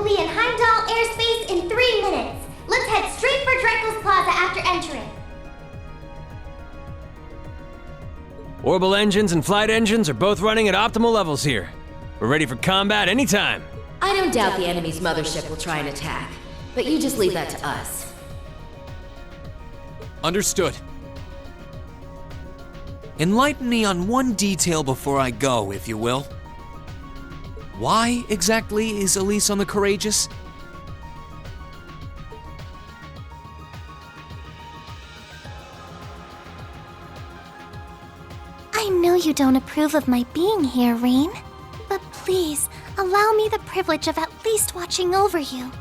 be in Heimdall airspace in 3 minutes. Let's head straight for Dreikel's Plaza after entering. Orbital engines and flight engines are both running at optimal levels here. We're ready for combat anytime. I don't doubt the enemy's mothership will try and attack, but you just leave that to us. Understood. Enlighten me on one detail before I go, if you will. Why exactly is Elise on the Courageous? I know you don't approve of my being here, Rean. But please, allow me the privilege of at least watching over you.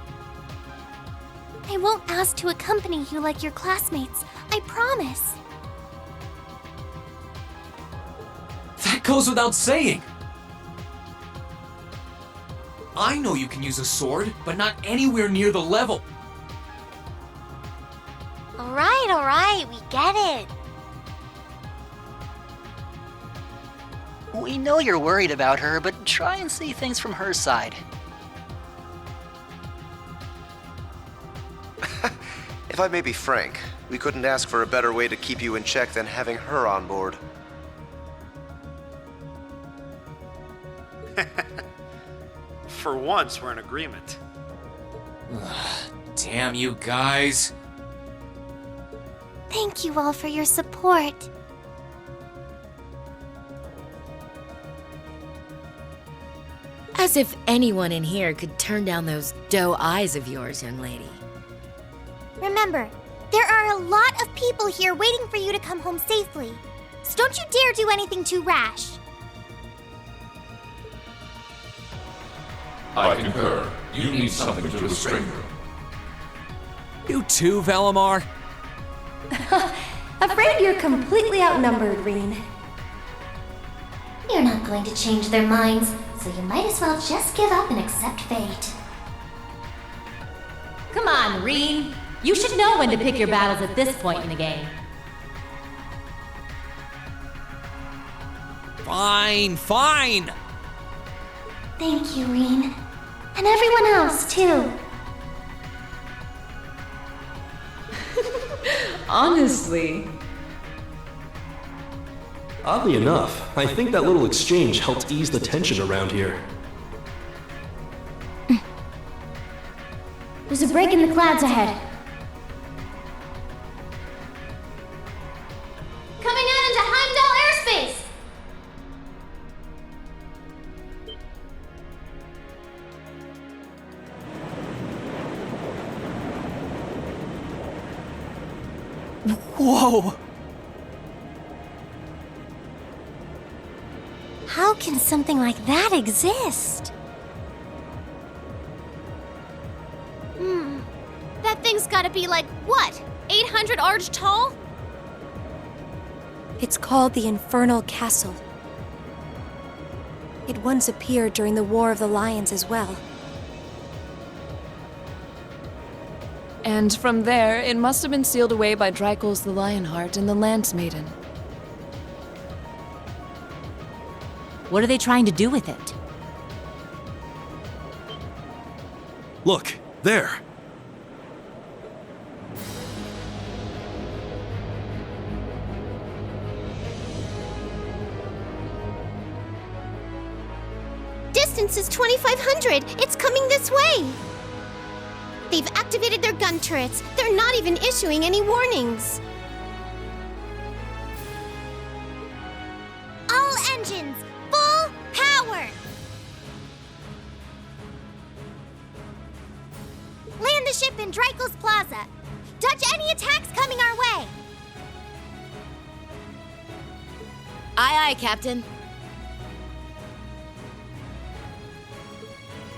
I won't ask to accompany you like your classmates, I promise. That goes without saying. I know you can use a sword, but not anywhere near the level. Alright, we get it. We know you're worried about her, but try and see things from her side. If I may be frank, we couldn't ask for a better way to keep you in check than having her on board. For once, we're in agreement. Damn you guys. Thank you all for your support. As if anyone in here could turn down those doe eyes of yours, young lady. Remember, there are a lot of people here waiting for you to come home safely. So don't you dare do anything too rash. I concur. You need something to restrain her. You too, Valimar? Afraid you're completely outnumbered, Rean. You're not going to change their minds, so you might as well just give up and accept fate. Come on, Rean. You should know when to pick your battles at this point in the game. Fine. Thank you, Rean. And everyone else, too. Honestly. Oddly enough, I think that little exchange helped ease the tension around here. There's a break in the clouds ahead. Coming out into Heimdall airspace! Whoa! How can something like that exist? That thing's gotta be like, what? 800 arch tall? It's called the Infernal Castle. It once appeared during the War of the Lions as well. And from there, it must have been sealed away by Dreikel's the Lionheart and the Lance Maiden. What are they trying to do with it? Look, there! Distance is 2,500! It's coming this way! They've activated their gun turrets. They're not even issuing any warnings. All engines, full power! Land the ship in Dreikel's Plaza. Dodge any attacks coming our way. Aye, aye, Captain.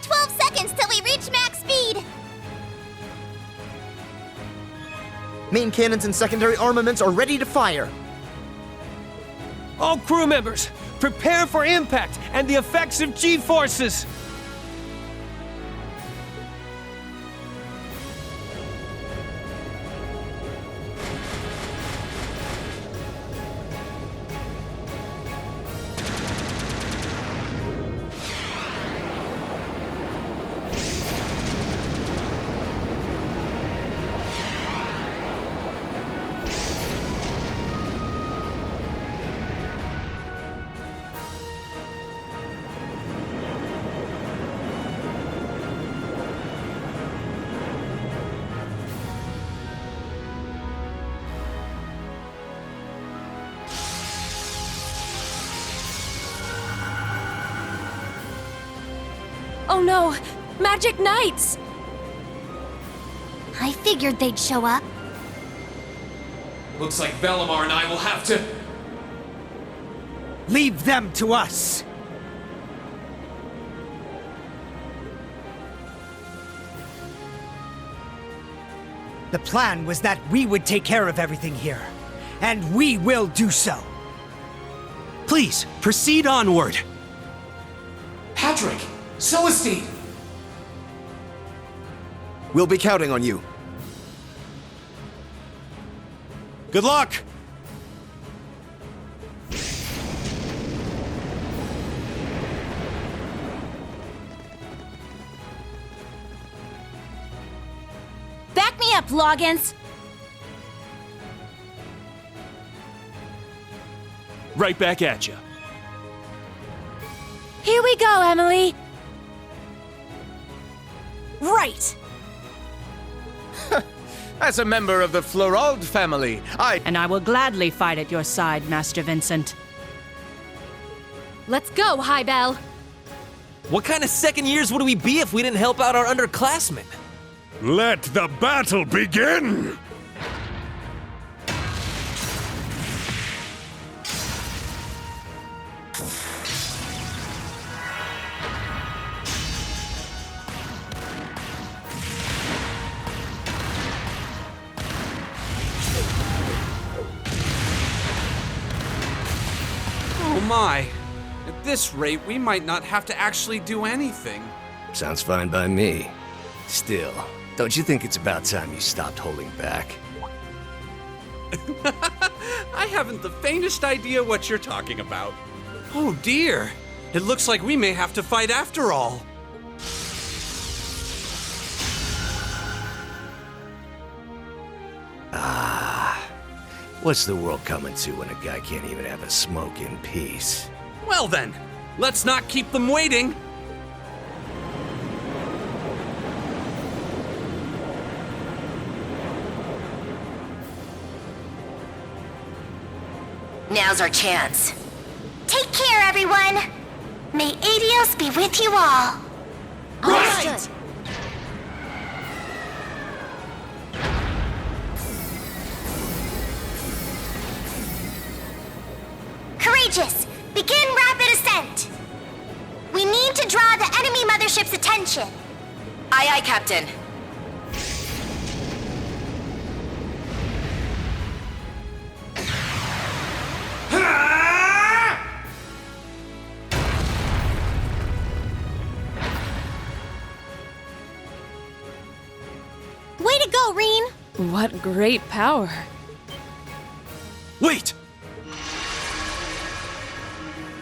12 seconds till we reach max speed. Main cannons and secondary armaments are ready to fire. All crew members, prepare for impact and the effects of G-forces! Oh no! Magic Knights! I figured they'd show up. Looks like Velimar and I will have to... Leave them to us! The plan was that we would take care of everything here, and we will do so. Please, proceed onward. Patrick! Celestine! We'll be counting on you. Good luck! Back me up, Loggins! Right back at you. Here we go, Emily! Right! As a member of the Florald family, And I will gladly fight at your side, Master Vincent. Let's go, Highbell! What kind of second years would we be if we didn't help out our underclassmen? Let the battle begin! Oh my. At this rate, we might not have to actually do anything. Sounds fine by me. Still, don't you think it's about time you stopped holding back? I haven't the faintest idea what you're talking about. Oh dear. It looks like we may have to fight after all. What's the world coming to when a guy can't even have a smoke in peace? Well then, let's not keep them waiting. Now's our chance. Take care, everyone! May Adios be with you all! Understood. Courageous! Begin rapid ascent! We need to draw the enemy mothership's attention. Aye, aye, Captain. Way to go, Reen! What great power. Wait!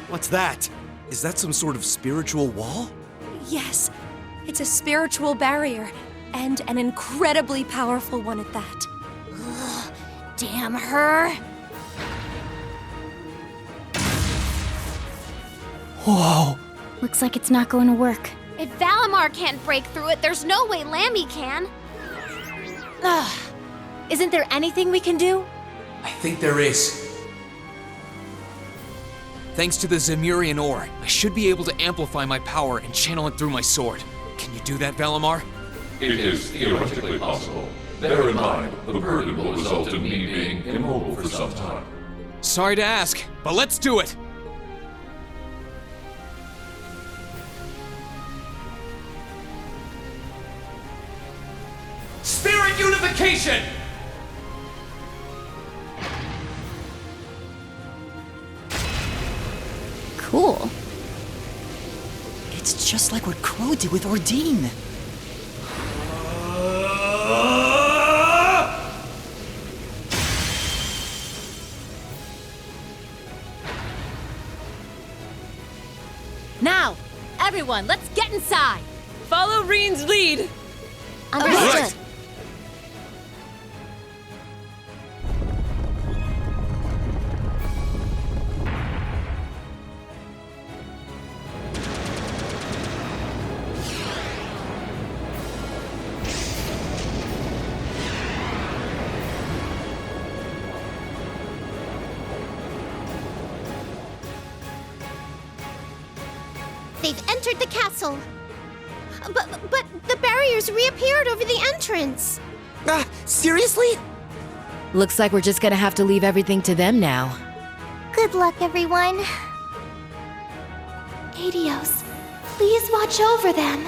What's that? Is that some sort of spiritual wall? Yes, it's a spiritual barrier, and an incredibly powerful one at that. Ugh, damn her! Whoa! Looks like it's not going to work. If Valimar can't break through it, there's no way Lammy can. Ugh. Isn't there anything we can do? I think there is. Thanks to the Zemurian ore, I should be able to amplify my power and channel it through my sword. Can you do that, Valimar? It is theoretically possible. Bear in mind, the burden will result in me being immobile for some time. Sorry to ask, but let's do it! Spirit unification! Cool. It's just like what Crow did with Ordine. Now, everyone, let's get inside. Follow Reen's lead. Understood. They've entered the castle. But the barriers reappeared over the entrance. Seriously? Looks like we're just gonna have to leave everything to them now. Good luck, everyone. Adios, please watch over them.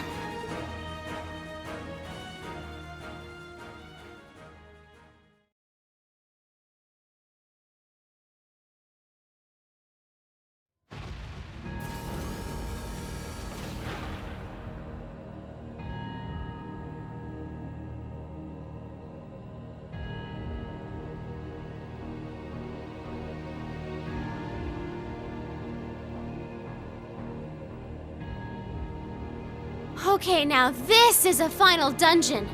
Okay, now this is a final dungeon.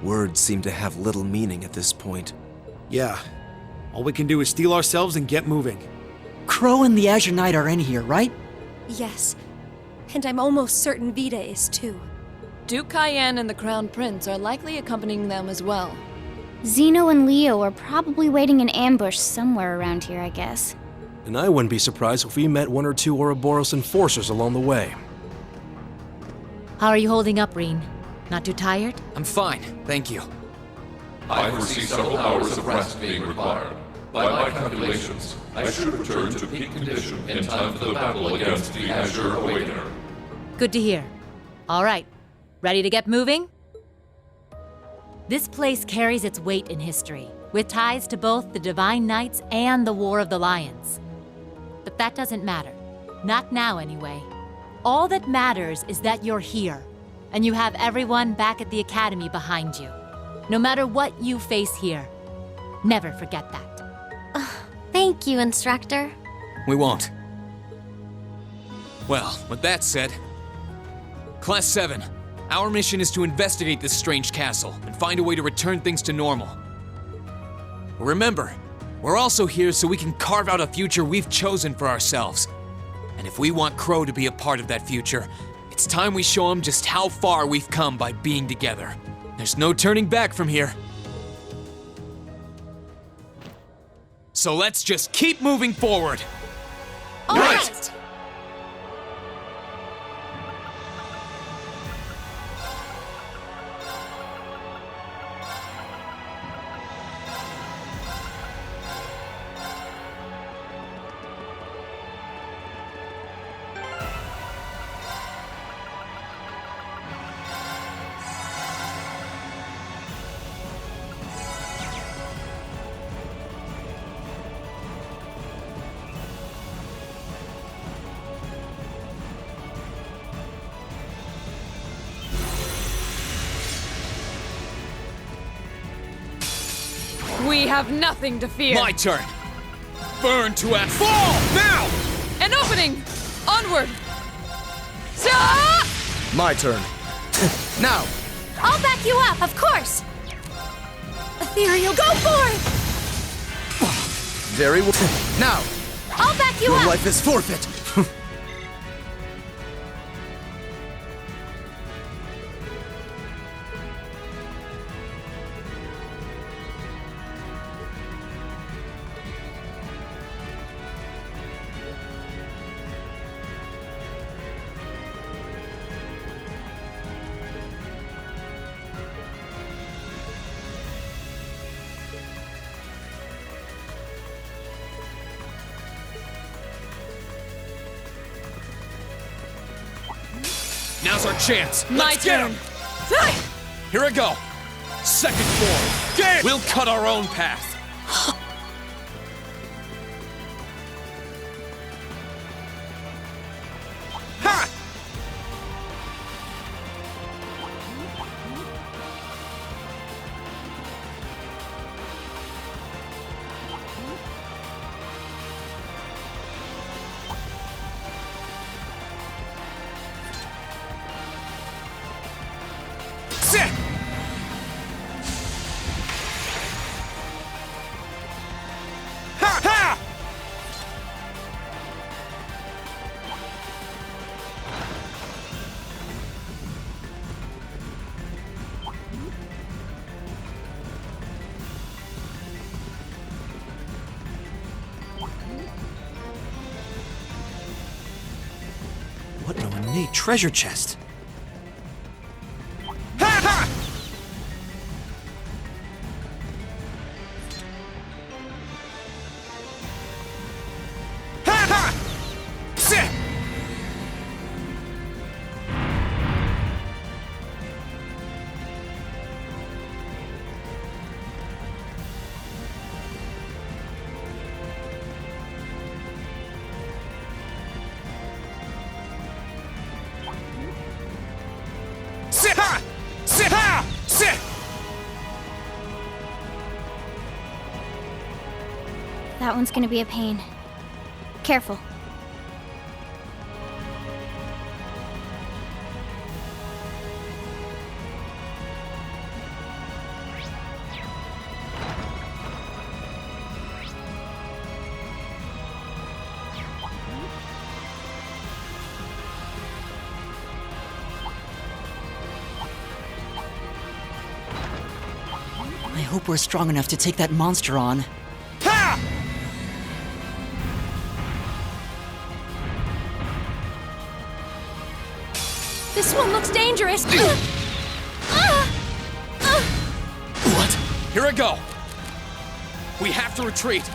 Words seem to have little meaning at this point. Yeah. All we can do is steel ourselves and get moving. Crow and the Azure Knight are in here, right? Yes. And I'm almost certain Vita is too. Duke Cayenne and the Crown Prince are likely accompanying them as well. Zeno and Leo are probably waiting in ambush somewhere around here, I guess. And I wouldn't be surprised if we met one or two Ouroboros enforcers along the way. How are you holding up, Rean? Not too tired? I'm fine, thank you. I foresee several hours of rest being required. By my calculations, I should return to peak condition in time for the battle against the Azure Awakener. Good to hear. All right, ready to get moving? This place carries its weight in history, with ties to both the Divine Knights and the War of the Lions. But that doesn't matter. Not now, anyway. All that matters is that you're here, and you have everyone back at the Academy behind you. No matter what you face here, never forget that. Thank you, Instructor. We won't. Well, with that said, Class 7, our mission is to investigate this strange castle and find a way to return things to normal. Remember, we're also here so we can carve out a future we've chosen for ourselves. And if we want Crow to be a part of that future, it's time we show him just how far we've come by being together. There's no turning back from here. So let's just keep moving forward. All right. We have nothing to fear. My turn. Burn to act. Fall now. An opening. Onward. My turn. Now. I'll back you up, of course. Ethereal, go for it. Very well. Now. I'll back you Your up. life is forfeit. Now's our chance. My Let's get turn. him. Here I go. Second form. We'll cut our own path. Ha! Sit! Ha! Ha! What an ornate treasure chest. That one's gonna be a pain. Careful. I hope we're strong enough to take that monster on. Ha! This one looks dangerous. What? Here I go. We have to retreat.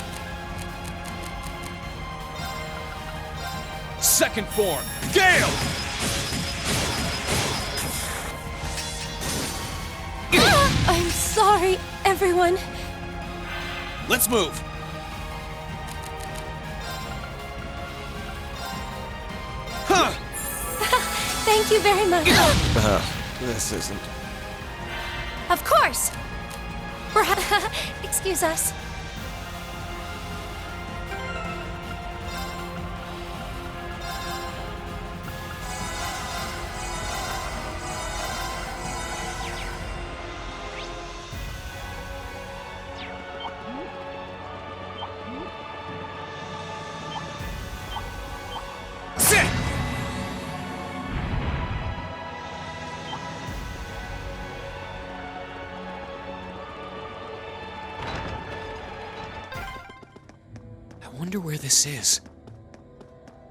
Second form, Gale! I'm sorry, everyone. Let's move. Huh. Thank you very much. This isn't... Of course. Excuse us. I wonder where this is.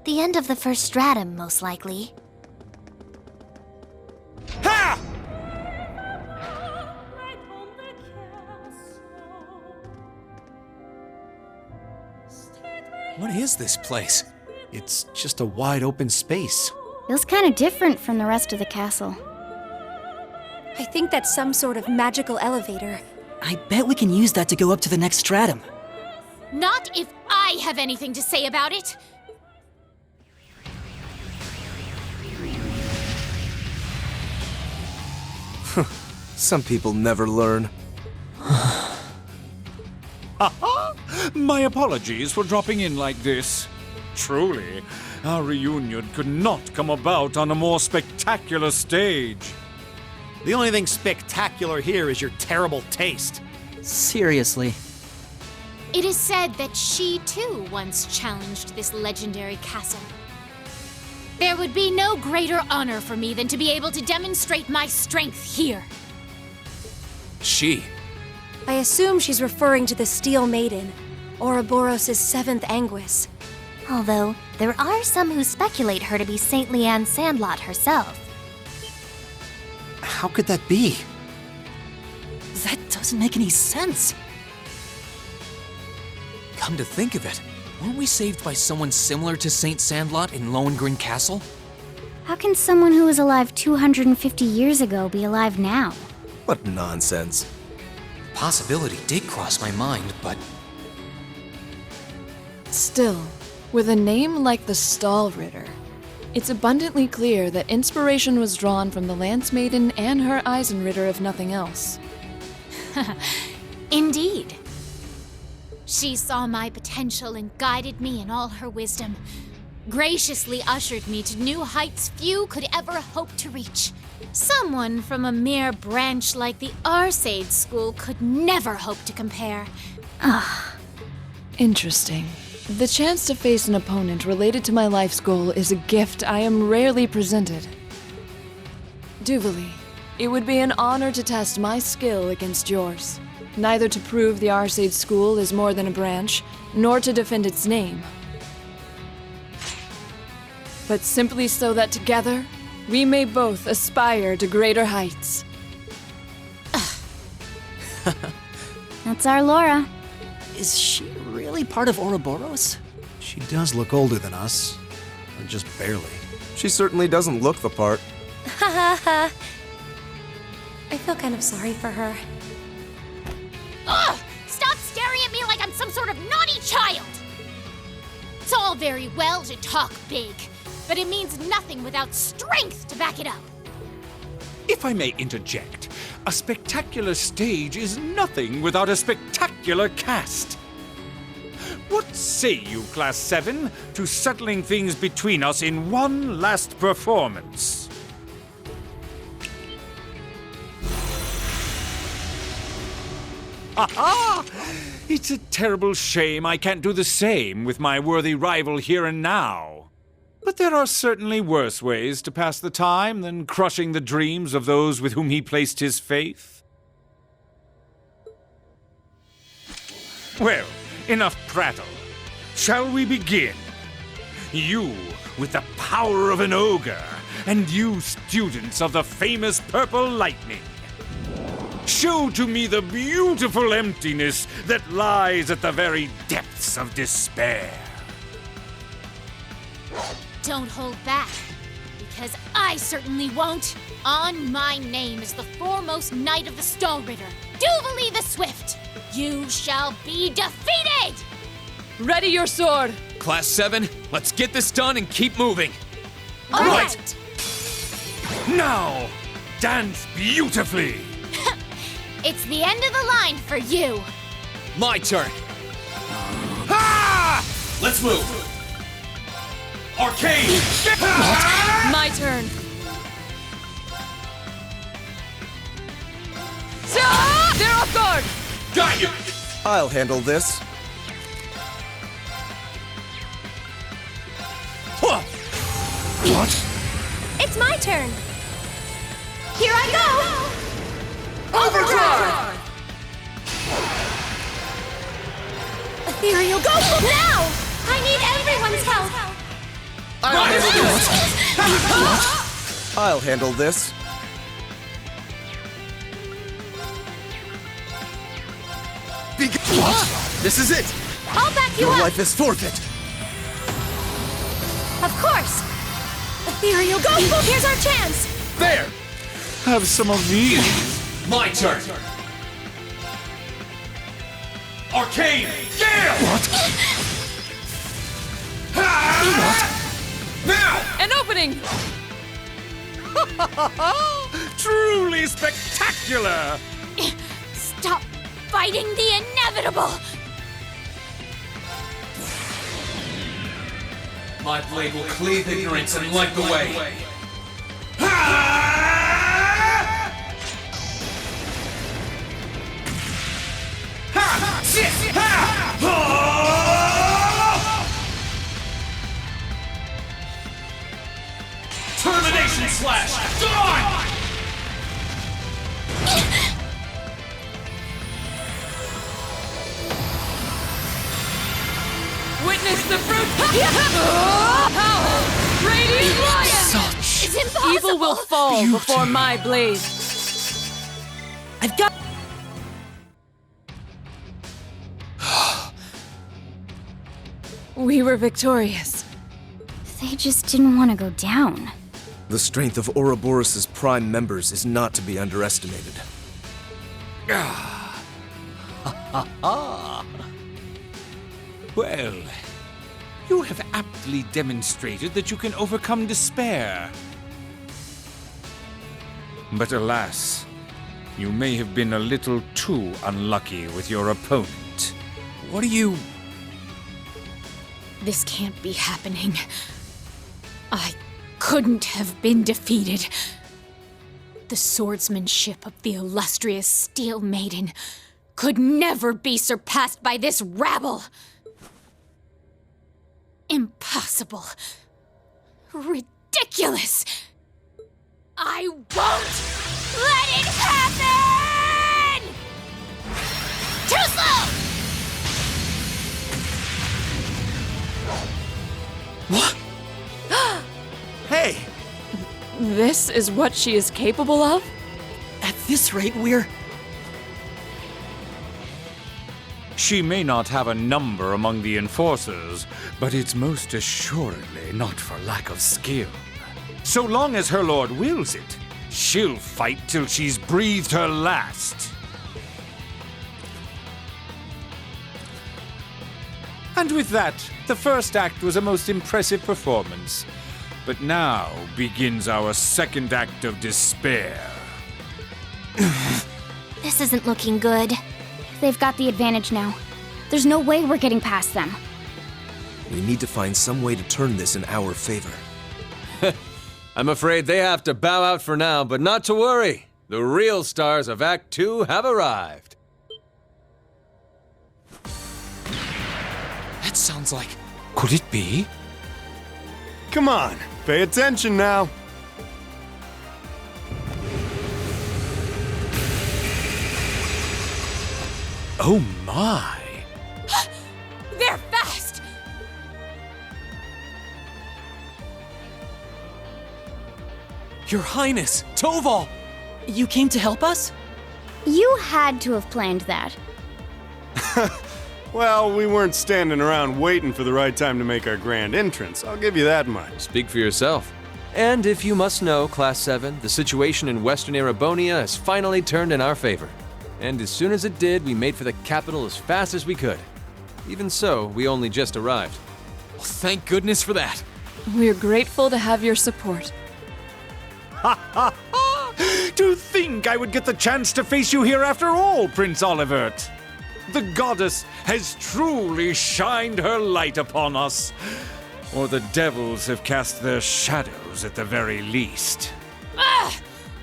The end of the first stratum, most likely. Ha! What is this place? It's just a wide open space. Feels kind of different from the rest of the castle. I think that's some sort of magical elevator. I bet we can use that to go up to the next stratum. Not if I have anything to say about it. Some people never learn. My apologies for dropping in like this. Truly, our reunion could not come about on a more spectacular stage. The only thing spectacular here is your terrible taste. Seriously. It is said that she too once challenged this legendary castle. There would be no greater honor for me than to be able to demonstrate my strength here. She? I assume she's referring to the Steel Maiden, Ouroboros' seventh Anguis. Although, there are some who speculate her to be St. Leanne Sandlot herself. How could that be? That doesn't make any sense. Come to think of it, weren't we saved by someone similar to Saint Sandlot in Lohengrin Castle? How can someone who was alive 250 years ago be alive now? What nonsense. Possibility did cross my mind, but... Still, with a name like the Stahlritter, it's abundantly clear that inspiration was drawn from the Lance Maiden and her Eisenritter, if nothing else. Indeed. She saw my potential and guided me in all her wisdom, graciously ushered me to new heights few could ever hope to reach. Someone from a mere branch like the Arseid School could never hope to compare. Interesting. The chance to face an opponent related to my life's goal is a gift I am rarely presented. Duvali, it would be an honor to test my skill against yours. Neither to prove the Arseid School is more than a branch, nor to defend its name. But simply so that together, we may both aspire to greater heights. That's our Laura. Is she really part of Ouroboros? She does look older than us. Or just barely. She certainly doesn't look the part. Ha ha ha. I feel kind of sorry for her. Ugh! Stop staring at me like I'm some sort of naughty child! It's all very well to talk big, but it means nothing without strength to back it up. If I may interject, a spectacular stage is nothing without a spectacular cast. What say you, Class 7, to settling things between us in one last performance? Ha! It's a terrible shame I can't do the same with my worthy rival here and now. But there are certainly worse ways to pass the time than crushing the dreams of those with whom he placed his faith. Well, enough prattle. Shall we begin? You, with the power of an ogre, and you, students of the famous Purple Lightning. Show to me the beautiful emptiness that lies at the very depths of despair. Don't hold back, because I certainly won't. On my name is the foremost knight of the Stahlritter, Duvalie the Swift. You shall be defeated! Ready your sword! Class 7, let's get this done and keep moving. All right. Now, dance beautifully! It's the end of the line for you. My turn. Ah! Let's move. Arcane! My turn. They're off guard! Got you! I'll handle this. What? It's my turn. Here I go! Overdrive! Ethereal, go now! I need everyone's help. I'll handle this. This is it! I'll back you Your up. life is forfeit! Of course. Ethereal, go! Here's our chance. There! Have some of these. My turn. Arcane! Gale! What? Now! An opening! Truly spectacular! Stop fighting the inevitable! My blade will cleave ignorance and light the way. Termination slash! Dawn! Witness the fruit! Radiant Lion! It's impossible! Evil will fall before my blade. I've got... We were victorious. They just didn't want to go down. The strength of Ouroboros' prime members is not to be underestimated. Well, you have aptly demonstrated that you can overcome despair. But alas, you may have been a little too unlucky with your opponent. What are you... This can't be happening. I couldn't have been defeated. The swordsmanship of the illustrious Steel Maiden could never be surpassed by this rabble. Impossible. Ridiculous. I won't let it happen! Too slow! What? Hey! This is what she is capable of? At this rate, we're... She may not have a number among the enforcers, but it's most assuredly not for lack of skill. So long as her lord wills it, she'll fight till she's breathed her last. And with that, the first act was a most impressive performance. But now begins our second act of despair. This isn't looking good. They've got the advantage now. There's no way we're getting past them. We need to find some way to turn this in our favor. I'm afraid they have to bow out for now, but not to worry. The real stars of Act 2 have arrived. That sounds like... Could it be? Come on, pay attention now. Oh my! They're fast! Your Highness, Toval! You came to help us? You had to have planned that. Well, we weren't standing around waiting for the right time to make our grand entrance. I'll give you that much. Speak for yourself. And if you must know, Class 7, the situation in Western Erebonia has finally turned in our favor. And as soon as it did, we made for the capital as fast as we could. Even so, we only just arrived. Well, thank goodness for that. We're grateful to have your support. Ha ha ha! To think I would get the chance to face you here after all, Prince Olivert! The goddess has truly shined her light upon us. Or the devils have cast their shadows at the very least. Ugh!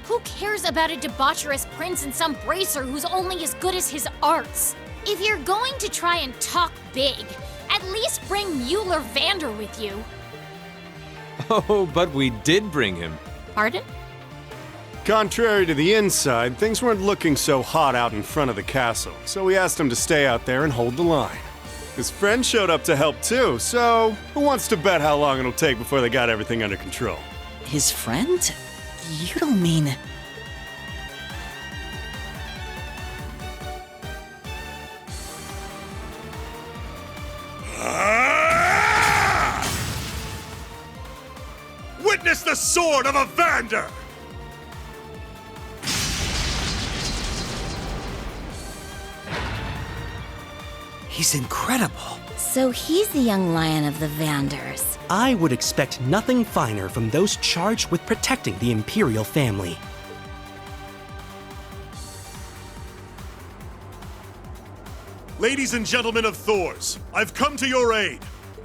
Who cares about a debaucherous prince and some bracer who's only as good as his arts? If you're going to try and talk big, at least bring Mueller Vander with you. Oh, but we did bring him. Pardon? Contrary to the inside, things weren't looking so hot out in front of the castle, so we asked him to stay out there and hold the line. His friend showed up to help too, so who wants to bet how long it'll take before they got everything under control? His friend? You don't mean... Witness the sword of a Vander! He's incredible. So he's the young lion of the Vanders. I would expect nothing finer from those charged with protecting the Imperial family. Ladies and gentlemen of Thors, I've come to your aid.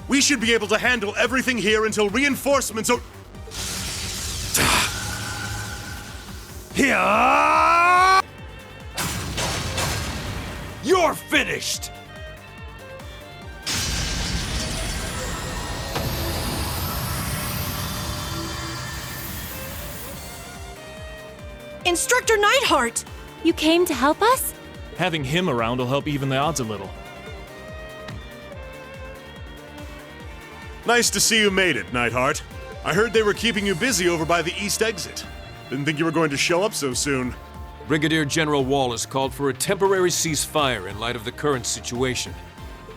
We should be able to handle everything here until reinforcements are... Here! You're finished! Instructor Neidhart! You came to help us? Having him around will help even the odds a little. Nice to see you made it, Neidhart. I heard they were keeping you busy over by the east exit. Didn't think you were going to show up so soon. Brigadier General Wallace called for a temporary ceasefire in light of the current situation.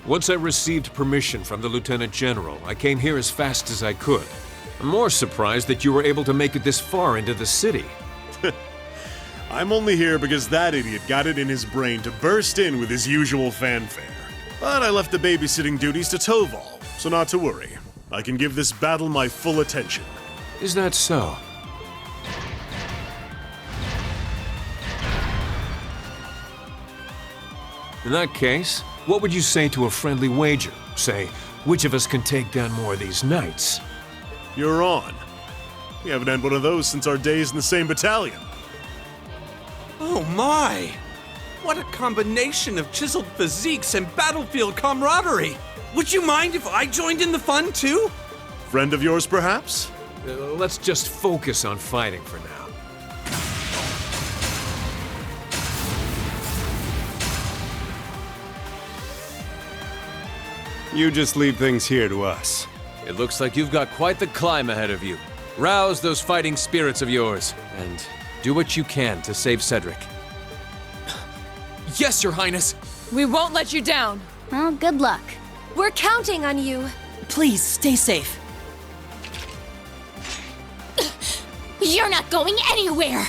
Once I received permission from the Lieutenant General, I came here as fast as I could. I'm more surprised that you were able to make it this far into the city. I'm only here because that idiot got it in his brain to burst in with his usual fanfare. But I left the babysitting duties to Toval, so not to worry. I can give this battle my full attention. Is that so? In that case, what would you say to a friendly wager? Say, which of us can take down more of these knights? You're on. We haven't had one of those since our days in the same battalion. Oh my! What a combination of chiseled physiques and battlefield camaraderie! Would you mind if I joined in the fun too? Friend of yours, perhaps? Let's just focus on fighting for now. You just leave things here to us. It looks like you've got quite the climb ahead of you. Rouse those fighting spirits of yours, and do what you can to save Cedric. Yes, Your Highness! We won't let you down. Well, good luck. We're counting on you. Please, stay safe. You're not going anywhere!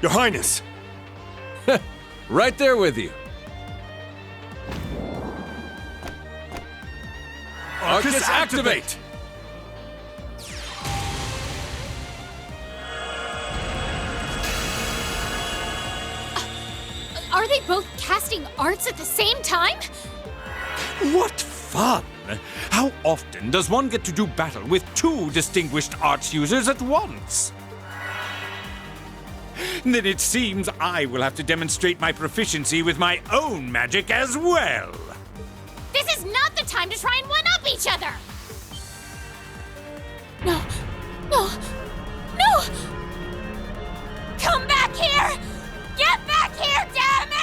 Your Highness! Right there with you. Arcus, activate! Are they both casting arts at the same time? What fun! How often does one get to do battle with two distinguished arts users at once? Then it seems I will have to demonstrate my proficiency with my own magic as well. This is not the time to try and one-up each other! No! No! No! Come back here! Get back here, damn it!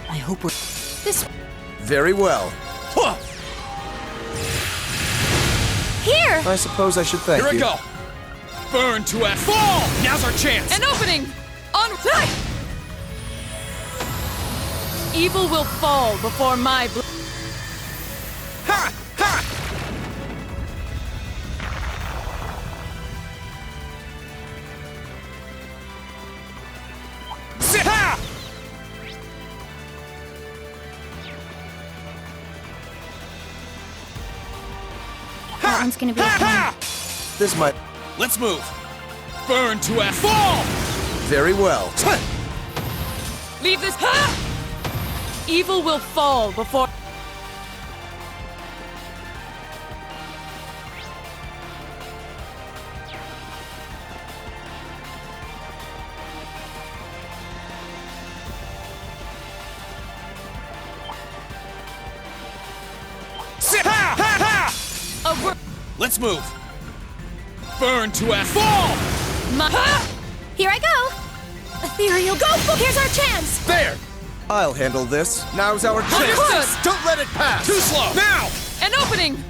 I hope we're... This... Very well. Here! I suppose I should thank Here you. we go! Burn to a fall! Now's our chance! An opening! On... Evil will fall before my... Ha! Ha! Sit! Ha! That one's gonna be a pain. This might... Let's move! Burn to a fall! Very well. Leave this... Evil will fall before... Sit! Ha! Ha! Ha! Let's move! Burn to a fall! Here I go! Ethereal, go! Here's our chance! There! I'll handle this. Now's our chance. Understood. Don't let it pass! Too slow! Now! An opening!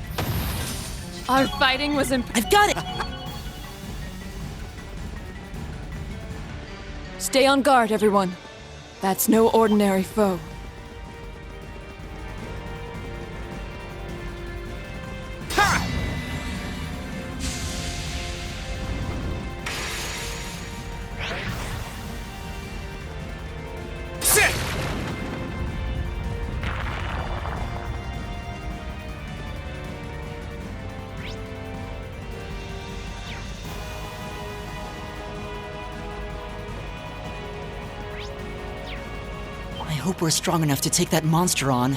Our fighting was I've got it! Stay on guard, everyone. That's no ordinary foe. Ha! Sit! I hope we're strong enough to take that monster on.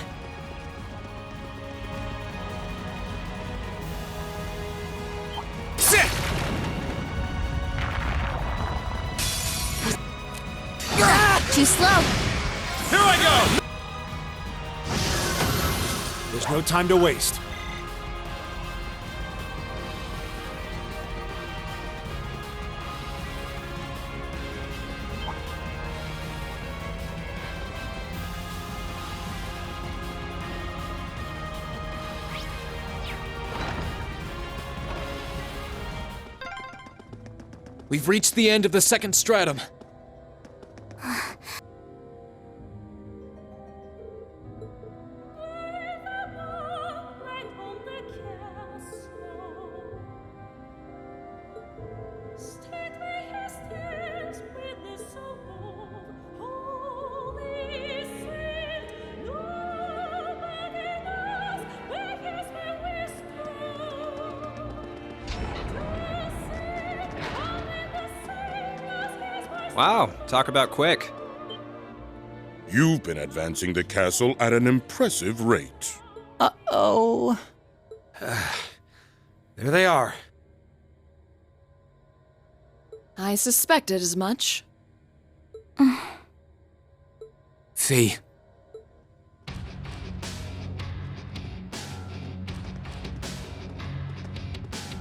Sit! Too slow. Here I go! There's no time to waste. We've reached the end of the second stratum. Wow, talk about quick. You've been advancing the castle at an impressive rate. Uh-oh. There they are. I suspected as much. Fee.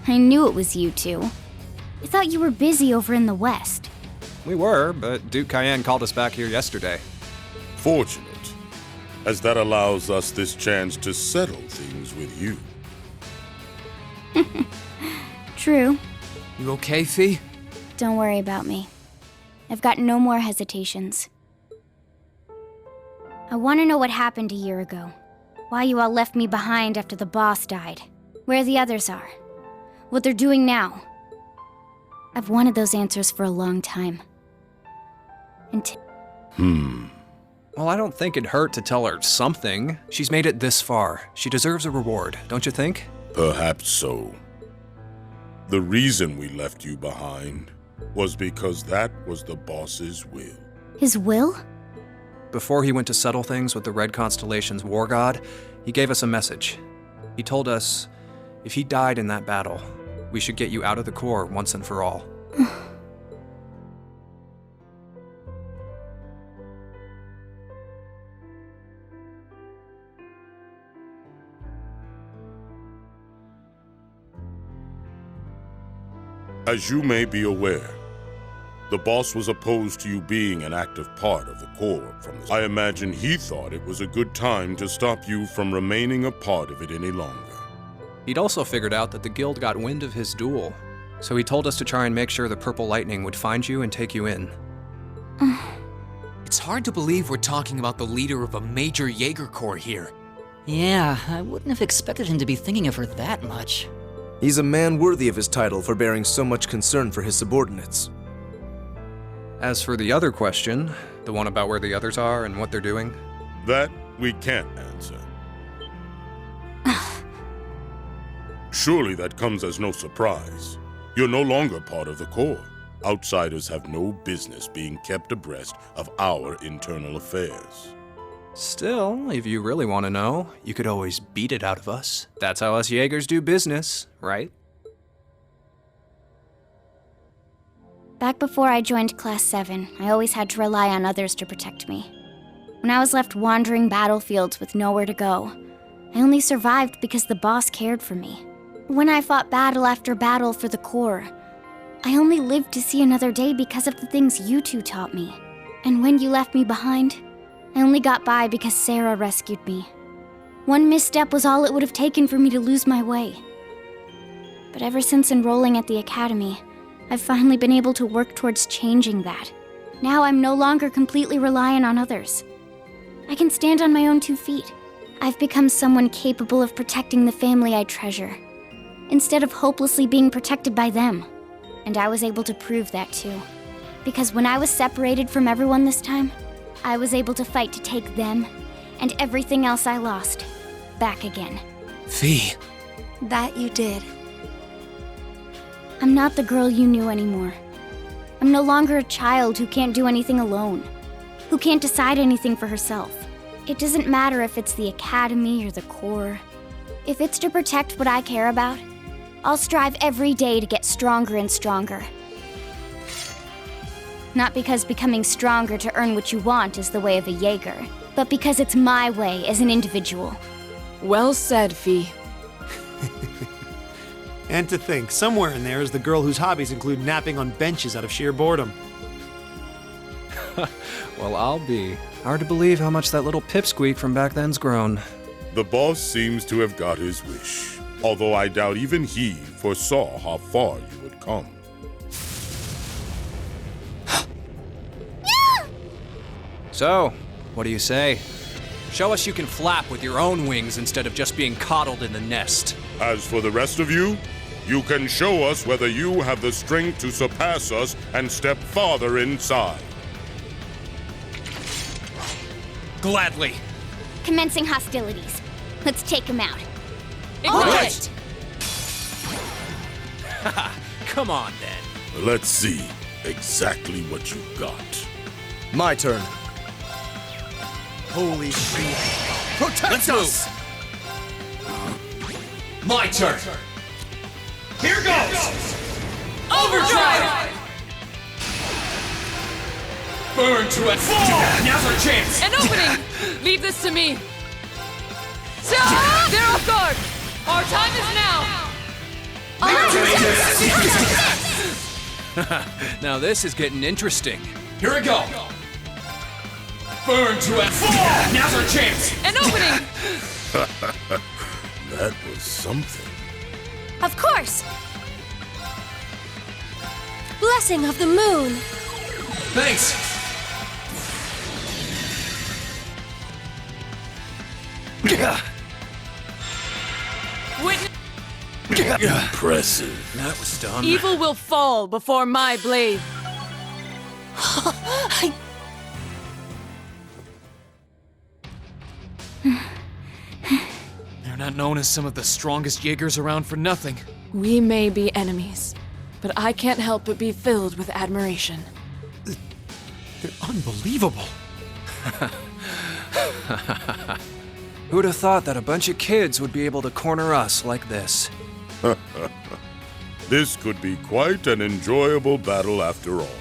I knew it was you two. I thought you were busy over in the west. We were, but Duke Cayenne called us back here yesterday. Fortunate, as that allows us this chance to settle things with you. True. You okay, Fee? Don't worry about me. I've got no more hesitations. I want to know what happened a year ago. Why you all left me behind after the boss died. Where the others are. What they're doing now. I've wanted those answers for a long time. Well, I don't think it'd hurt to tell her something. She's made it this far. She deserves a reward, don't you think? Perhaps so. The reason we left you behind was because that was the boss's will. His will? Before he went to settle things with the Red Constellation's war god, he gave us a message. He told us if he died in that battle, we should get you out of the Corps once and for all. As you may be aware, the boss was opposed to you being an active part of the Corps from the... I imagine he thought it was a good time to stop you from remaining a part of it any longer. He'd also figured out that the guild got wind of his duel, so he told us to try and make sure the Purple Lightning would find you and take you in. It's hard to believe we're talking about the leader of a major Jaeger Corps here. Yeah, I wouldn't have expected him to be thinking of her that much. He's a man worthy of his title for bearing so much concern for his subordinates. As for the other question, the one about where the others are and what they're doing, that we can't answer. Surely that comes as no surprise. You're no longer part of the Corps. Outsiders have no business being kept abreast of our internal affairs. Still, if you really want to know, you could always beat it out of us. That's how us Jaegers do business, right? Back before I joined Class 7, I always had to rely on others to protect me. When I was left wandering battlefields with nowhere to go, I only survived because the boss cared for me. When I fought battle after battle for the Corps, I only lived to see another day because of the things you two taught me. And when you left me behind, I only got by because Sarah rescued me. One misstep was all it would have taken for me to lose my way. But ever since enrolling at the academy, I've finally been able to work towards changing that. Now I'm no longer completely reliant on others. I can stand on my own 2 feet. I've become someone capable of protecting the family I treasure, instead of hopelessly being protected by them. And I was able to prove that too. Because when I was separated from everyone this time, I was able to fight to take them, and everything else I lost, back again. Fee. That you did. I'm not the girl you knew anymore. I'm no longer a child who can't do anything alone, who can't decide anything for herself. It doesn't matter if it's the academy or the Corps. If it's to protect what I care about, I'll strive every day to get stronger and stronger. Not because becoming stronger to earn what you want is the way of a Jaeger, but because it's my way as an individual. Well said, Fee. And to think, somewhere in there is the girl whose hobbies include napping on benches out of sheer boredom. Well, I'll be. Hard to believe how much that little pipsqueak from back then's grown. The boss seems to have got his wish, although I doubt even he foresaw how far you would come. So, what do you say? Show us you can flap with your own wings instead of just being coddled in the nest. As for the rest of you, you can show us whether you have the strength to surpass us and step farther inside. Gladly. Commencing hostilities. Let's take him out. Ignite! Come on, then. Let's see. exactly what you got. My turn. Holy shit. Protect Let's us! My turn. Here goes! Overdrive! Burn to it! Now's our chance! An opening! Leave this to me. They're off guard! Our time is now! Now this is getting interesting. Here we go! Burn to it! Now's our chance! An opening! That was something. Of course! Blessing of the moon! Thanks! Impressive. That was dumb. Evil will fall before my blade. They're not known as some of the strongest Jaegers around for nothing. We may be enemies, but I can't help but be filled with admiration. They're unbelievable. Who'd have thought that a bunch of kids would be able to corner us like this? This could be quite an enjoyable battle after all.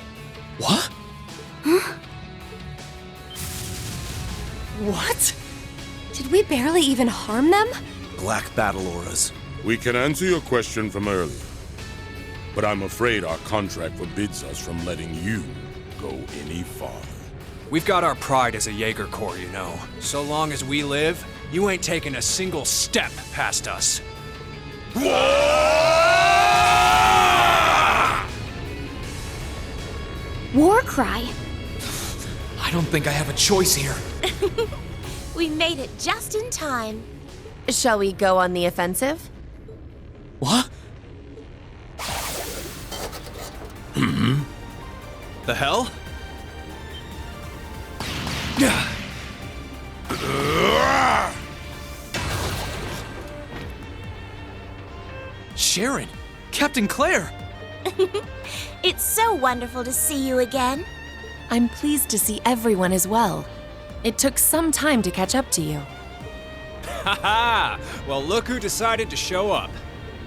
What? What? Did we barely even harm them? Black battle auras. We can answer your question from earlier, but I'm afraid our contract forbids us from letting you go any farther. We've got our pride as a Jaeger Corps, you know. So long as we live, you ain't taking a single step past us. War cry? I don't think I have a choice here. We made it just in time. Shall we go on the offensive? What? The hell? Sharon! Captain Claire! It's so wonderful to see you again. I'm pleased to see everyone as well. It took some time to catch up to you. Haha! Well, look who decided to show up.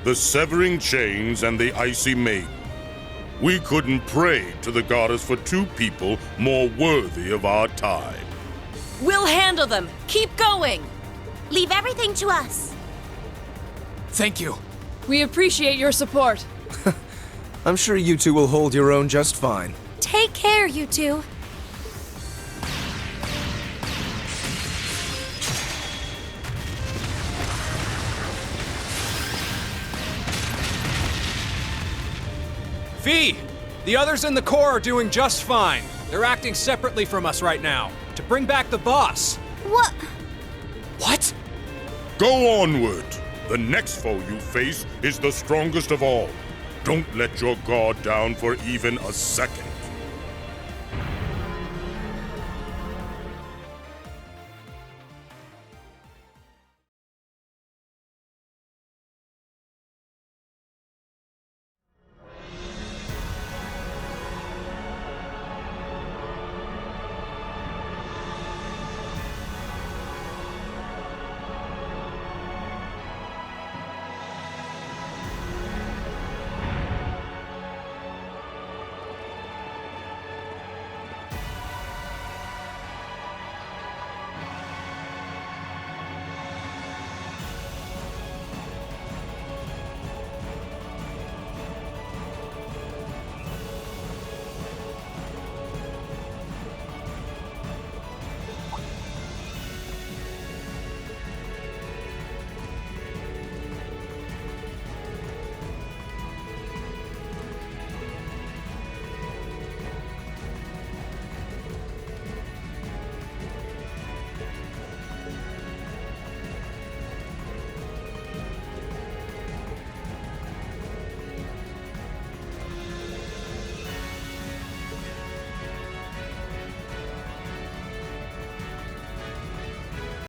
The Severing Chains and the Icy Maiden. We couldn't pray to the goddess for two people more worthy of our time. We'll handle them! Keep going! Leave everything to us. Thank you. We appreciate your support. I'm sure you two will hold your own just fine. Take care, you two. V! The others in the Corps are doing just fine. They're acting separately from us right now, to bring back the boss. What? What? Go onward! The next foe you face is the strongest of all. Don't let your guard down for even a second.